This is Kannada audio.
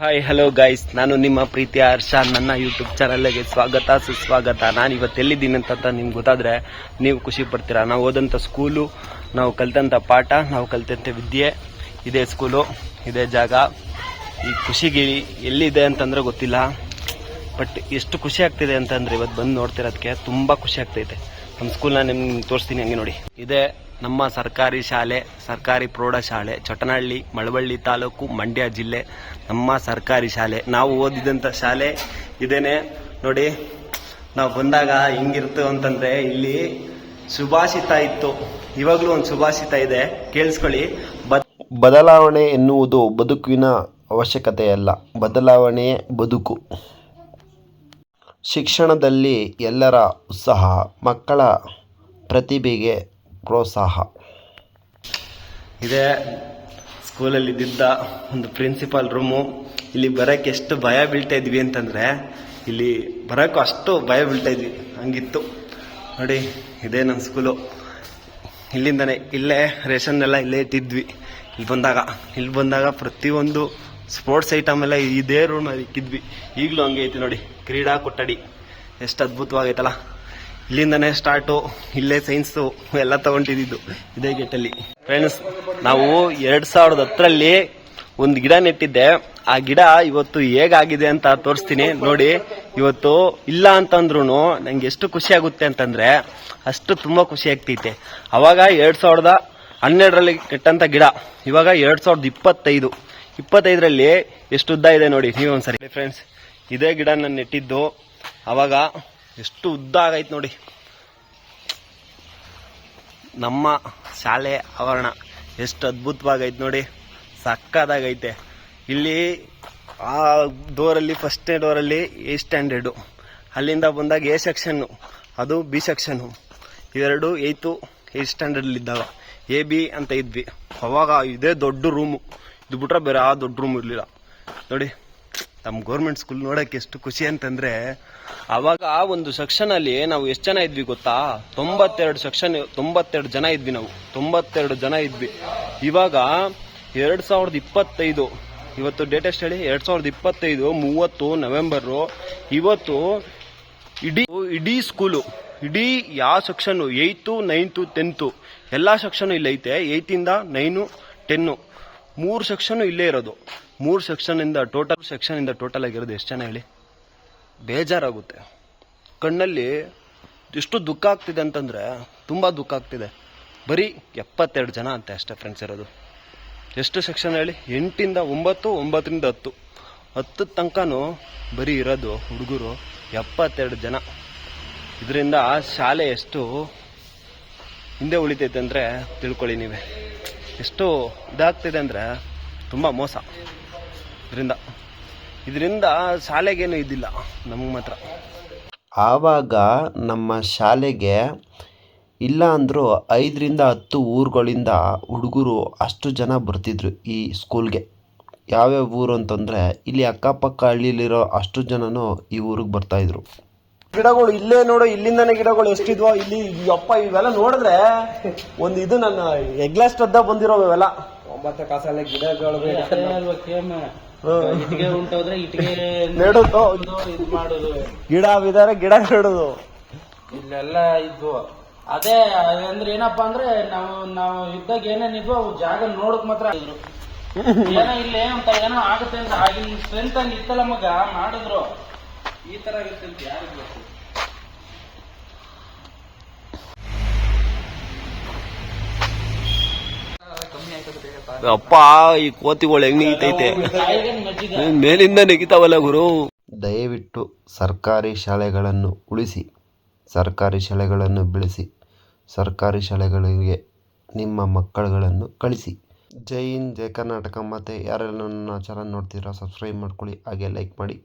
ಹಾಯ್ ಹಲೋ ಗೈಸ್, ನಾನು ನಿಮ್ಮ ಪ್ರೀತಿಯ ಹರ್ಷ. ನನ್ನ ಯೂಟ್ಯೂಬ್ ಚಾನಲ್ಗೆ ಸ್ವಾಗತ ಸುಸ್ವಾಗತ. ನಾನು ಇವತ್ತು ಎಲ್ಲಿದ್ದೀನಿ ಅಂತ ನಿಮ್ಗೆ ಗೊತ್ತಾದರೆ ನೀವು ಖುಷಿ ಪಡ್ತೀರಾ. ನಾವು ಓದಂಥ ಸ್ಕೂಲು, ನಾವು ಕಲಿತಂಥ ಪಾಠ, ನಾವು ಕಲಿತಂಥ ವಿದ್ಯೆ, ಇದೇ ಸ್ಕೂಲು, ಇದೇ ಜಾಗ. ಈ ಖುಷಿಗೆ ಎಲ್ಲಿದೆ ಅಂತಂದರೆ ಗೊತ್ತಿಲ್ಲ, ಬಟ್ ಎಷ್ಟು ಖುಷಿ ಆಗ್ತಿದೆ ಅಂತಂದರೆ ಇವತ್ತು ಬಂದು ನೋಡ್ತಿರೋದಕ್ಕೆ ತುಂಬ ಖುಷಿ ಆಗ್ತೈತೆ. ನಮ್ಮ ಸ್ಕೂಲ್ನ ನಿಮ್ಗೆ ತೋರಿಸ್ತೀನಿ, ಹಂಗೆ ನೋಡಿ. ಇದೇ ನಮ್ಮ ಸರ್ಕಾರಿ ಶಾಲೆ, ಸರ್ಕಾರಿ ಪ್ರೌಢಶಾಲೆ, ಚೊಟ್ಟನಹಳ್ಳಿ, ಮಳವಳ್ಳಿ ತಾಲೂಕು, ಮಂಡ್ಯ ಜಿಲ್ಲೆ. ನಮ್ಮ ಸರ್ಕಾರಿ ಶಾಲೆ, ನಾವು ಓದಿದಂಥ ಶಾಲೆ ಇದೇನೆ ನೋಡಿ. ನಾವು ಬಂದಾಗ ಹೆಂಗಿರ್ತು ಅಂತಂದ್ರೆ ಇಲ್ಲಿ ಸುಭಾಷಿತ ಇತ್ತು, ಇವಾಗಲೂ ಒಂದು ಸುಭಾಷಿತ ಇದೆ, ಕೇಳಿಸ್ಕೊಳ್ಳಿ. ಬದಲಾವಣೆ ಎನ್ನುವುದು ಬದುಕಿನ ಅವಶ್ಯಕತೆಯಲ್ಲ, ಬದಲಾವಣೆಯೇ ಬದುಕು. ಶಿಕ್ಷಣದಲ್ಲಿ ಎಲ್ಲರ ಉತ್ಸಾಹ, ಮಕ್ಕಳ ಪ್ರತಿಭೆಗೆ ಪ್ರೋತ್ಸಾಹ. ಇದೇ ಸ್ಕೂಲಲ್ಲಿ ಇದ್ದಿದ್ದ ಒಂದು ಪ್ರಿನ್ಸಿಪಾಲ್ ರೂಮು. ಇಲ್ಲಿ ಬರೋಕ್ಕೆ ಎಷ್ಟು ಭಯ ಬೀಳ್ತಾ ಇದ್ವಿ ಅಂತಂದರೆ, ಇಲ್ಲಿ ಬರೋಕ್ಕೂ ಅಷ್ಟು ಭಯ ಬೀಳ್ತಾ ಇದ್ವಿ, ಹಂಗಿತ್ತು ನೋಡಿ. ಇದೇ ನನ್ನ ಸ್ಕೂಲು. ಇಲ್ಲಿಂದನೇ ಇಲ್ಲೇ ರೇಷನ್ ಎಲ್ಲ ಇಲ್ಲೇ ಇಟ್ಟಿದ್ವಿ. ಇಲ್ಲಿ ಬಂದಾಗ ಪ್ರತಿಯೊಂದು ಸ್ಪೋರ್ಟ್ಸ್ ಐಟಮ್ ಎಲ್ಲ ಇದೇ ರೂಮಲ್ಲಿ ಇಕ್ಕಿದ್ವಿ. ಈಗಲೂ ಹಂಗೆ ಐತಿ ನೋಡಿ, ಕ್ರೀಡಾ ಕೊಠಡಿ ಎಷ್ಟು ಅದ್ಭುತವಾಗೈತಲ್ಲ. ಇಲ್ಲಿಂದನೇ ಸ್ಟಾರ್ಟು, ಇಲ್ಲೇ ಸೈನ್ಸು ಎಲ್ಲ ತಗೊಂಡಿದ್ದು ಇದೇ ಗೇಟಲ್ಲಿ. ಫ್ರೆಂಡ್ಸ್, ನಾವು 2010ರಲ್ಲಿ ಒಂದು ಗಿಡ ನೆಟ್ಟಿದ್ದೆ. ಆ ಗಿಡ ಇವತ್ತು ಹೇಗಾಗಿದೆ ಅಂತ ತೋರಿಸ್ತೀನಿ ನೋಡಿ. ಇವತ್ತು ಇಲ್ಲ ಅಂತಂದ್ರೂ ನಂಗೆ ಎಷ್ಟು ಖುಷಿ ಆಗುತ್ತೆ ಅಂತಂದ್ರೆ ಅಷ್ಟು ತುಂಬಾ ಖುಷಿ ಆಗ್ತೈತೆ. ಅವಾಗ 2012ರಲ್ಲಿ ನೆಟ್ಟಂತ ಗಿಡ ಇವಾಗ 2025ರಲ್ಲಿ ಎಷ್ಟು ಉದ್ದ ಇದೆ ನೋಡಿ ನೀವು ಒಂದ್ಸರಿ. ಫ್ರೆಂಡ್ಸ್, ಇದೇ ಗಿಡ ನಾನು ನೆಟ್ಟಿದ್ದು ಅವಾಗ ಎಷ್ಟು ಉದ್ದ ಆಗೈತೆ ನೋಡಿ. ನಮ್ಮ ಶಾಲೆ ಆವರಣ ಎಷ್ಟು ಅದ್ಭುತವಾಗೈತೆ ನೋಡಿ, ಸಕ್ಕದಾಗೈತೆ. ಇಲ್ಲಿ ಆ ಡೋರಲ್ಲಿ, ಫಸ್ಟ್ನೇ ಡೋರಲ್ಲಿ ಎ ಸ್ಟ್ಯಾಂಡರ್ಡು, ಅಲ್ಲಿಂದ ಬಂದಾಗ ಎ ಸೆಕ್ಷನ್ನು, ಅದು ಬಿ ಸೆಕ್ಷನ್ನು. ಇವೆರಡು 8th ಸ್ಟ್ಯಾಂಡರ್ಡಲ್ಲಿದ್ದಾಗ ಎ ಬಿ ಅಂತ ಇದ್ವಿ. ಅವಾಗ ಇದೇ ದೊಡ್ಡ ರೂಮು, ಇದು ಬಿಟ್ರೆ ಬೇರೆ ಆ ದೊಡ್ಡ ರೂಮ್ ಇರಲಿಲ್ಲ ನೋಡಿ. ನಮ್ಮ ಗೌರ್ಮೆಂಟ್ ಸ್ಕೂಲ್ ನೋಡೋಕ್ಕೆ ಎಷ್ಟು ಖುಷಿ ಅಂತಂದರೆ, ಆವಾಗ ಒಂದು ಸೆಕ್ಷನಲ್ಲಿ ನಾವು ಎಷ್ಟು ಜನ ಇದ್ವಿ ಗೊತ್ತಾ? 92 ಜನ ಇದ್ವಿ ನಾವು, 92 ಜನ ಇದ್ವಿ. ಇವಾಗ 2025, ಇವತ್ತು ಡೇಟ್ ಎಷ್ಟು ಹೇಳಿ? 2025 30 ನವೆಂಬರು. ಇವತ್ತು ಇಡೀ ಸ್ಕೂಲು, ಇಡೀ ಯಾವ ಸೆಕ್ಷನ್ನು, 8th 9th 10th ಎಲ್ಲ section ಇಲ್ಲೈತೆ. 8th 9th 10th 3 section ಇಲ್ಲೇ ಇರೋದು. 3 ಸೆಕ್ಷನಿಂದ ಟೋಟಲ್ ಆಗಿರೋದು ಎಷ್ಟು ಜನ ಹೇಳಿ? ಬೇಜಾರಾಗುತ್ತೆ. ಕಣ್ಣಲ್ಲಿ ಎಷ್ಟು ದುಃಖ ಆಗ್ತಿದೆ ಅಂತಂದರೆ ತುಂಬ ದುಃಖ ಆಗ್ತಿದೆ. ಬರೀ 72 ಜನ ಅಂತೆ ಅಷ್ಟೇ ಫ್ರೆಂಡ್ಸ್ ಇರೋದು. ಎಷ್ಟು ಸೆಕ್ಷನ್ ಹೇಳಿ? 8th 9, 9th 10 ತನಕನೂ ಬರೀ ಇರೋದು ಹುಡುಗರು 72 ಜನ. ಇದರಿಂದ ಶಾಲೆ ಎಷ್ಟು ಹಿಂದೆ ಉಳಿತೈತೆ ಅಂದರೆ ತಿಳ್ಕೊಳ್ಳಿ ನೀವೇ. ಎಷ್ಟು ಇದಾಗ್ತಿದೆ ಅಂದರೆ ತುಂಬ ಮೋಸ. ಇದರಿಂದ ಶಾಲೆಗೇನು ಇದ್ದಿಲ್ಲ, ನಮಗೆ ಮಾತ್ರ. ಆವಾಗ ನಮ್ಮ ಶಾಲೆಗೆ ಇಲ್ಲ ಅಂದರೂ 5ರಿಂದ 10 ಊರುಗಳಿಂದ ಹುಡುಗರು ಅಷ್ಟು ಜನ ಬರ್ತಿದ್ರು ಈ ಸ್ಕೂಲ್ಗೆ. ಯಾವ್ಯಾವ ಊರು ಅಂತಂದರೆ, ಇಲ್ಲಿ ಅಕ್ಕಪಕ್ಕ ಹಳ್ಳಿಲಿರೋ ಅಷ್ಟು ಜನನೂ ಈ ಊರಿಗೆ ಬರ್ತಾಯಿದ್ರು. ಗಿಡಗಳು ಇಲ್ಲೇ ನೋಡು, ಇಲ್ಲಿಂದನೇ ಗಿಡಗಳು ಎಷ್ಟಿದ್ವೋ ಇಲ್ಲಿ. ಅಪ್ಪ, ಇವೆಲ್ಲ ನೋಡಿದ್ರೆ ಒಂದು ಇದು ನನ್ನ ಎಗ್ಲಾಸ್ಟದ್ದ ಬಂದಿರೋ ಇವೆಲ್ಲ 9 ಕಾಸಲ್ಲೇ ಗಿಡಗಳು. ಗಿಡ ಬಿದ್ದಾರೆ, ಗಿಡ ನೆಡೋದು ಇಲ್ಲೆಲ್ಲ ಇದ್ವು. ಅದೇ ಅಂದ್ರೆ ಏನಪ್ಪಾ ಅಂದ್ರೆ ನಾವು ಇದ್ದಾಗ ಏನೇನಿದ್ವು ಅವು ಜಾಗ ನೋಡಕ್ ಮಾತ್ರ ಇದ್ರು. ಏನೋ ಇಲ್ಲೇ ಅಂತ ಏನೋ ಆಗುತ್ತೆ ಅಂತ ಆಗಿನ ಸ್ಟ್ರೆಂತ್ ಹಂಗ ಇತ್ತಲ್ಲ ಮಗ, ಮಾಡಿದ್ರು ಈ ತರ ಆಗುತ್ತೆ ಅಂತ ಯಾರಿಗ್ ಗೊತ್ತು? ಅಪ್ಪ, ಈ ಕೋತಿಗಳು ಹೆಂಗ್ ನೆಗಿತೈತೆ, ಮೇಲಿಂದ ನೆಗಿತಾವಲ್ಲ ಗುರು. ದಯವಿಟ್ಟು ಸರ್ಕಾರಿ ಶಾಲೆಗಳನ್ನು ಉಳಿಸಿ, ಸರ್ಕಾರಿ ಶಾಲೆಗಳನ್ನು ಬೆಳೆಸಿ, ಸರ್ಕಾರಿ ಶಾಲೆಗಳಿಗೆ ನಿಮ್ಮ ಮಕ್ಕಳುಗಳನ್ನು ಕಳಿಸಿ. ಜೈ ಹಿಂದ್, ಜೈ ಕರ್ನಾಟಕ. ಮತ್ತು ಯಾರೆಲ್ಲ ನನ್ನ ಚಾನಲ್ ನೋಡ್ತೀರಾ ಸಬ್ಸ್ಕ್ರೈಬ್ ಮಾಡ್ಕೊಳ್ಳಿ, ಹಾಗೆ ಲೈಕ್ ಮಾಡಿ.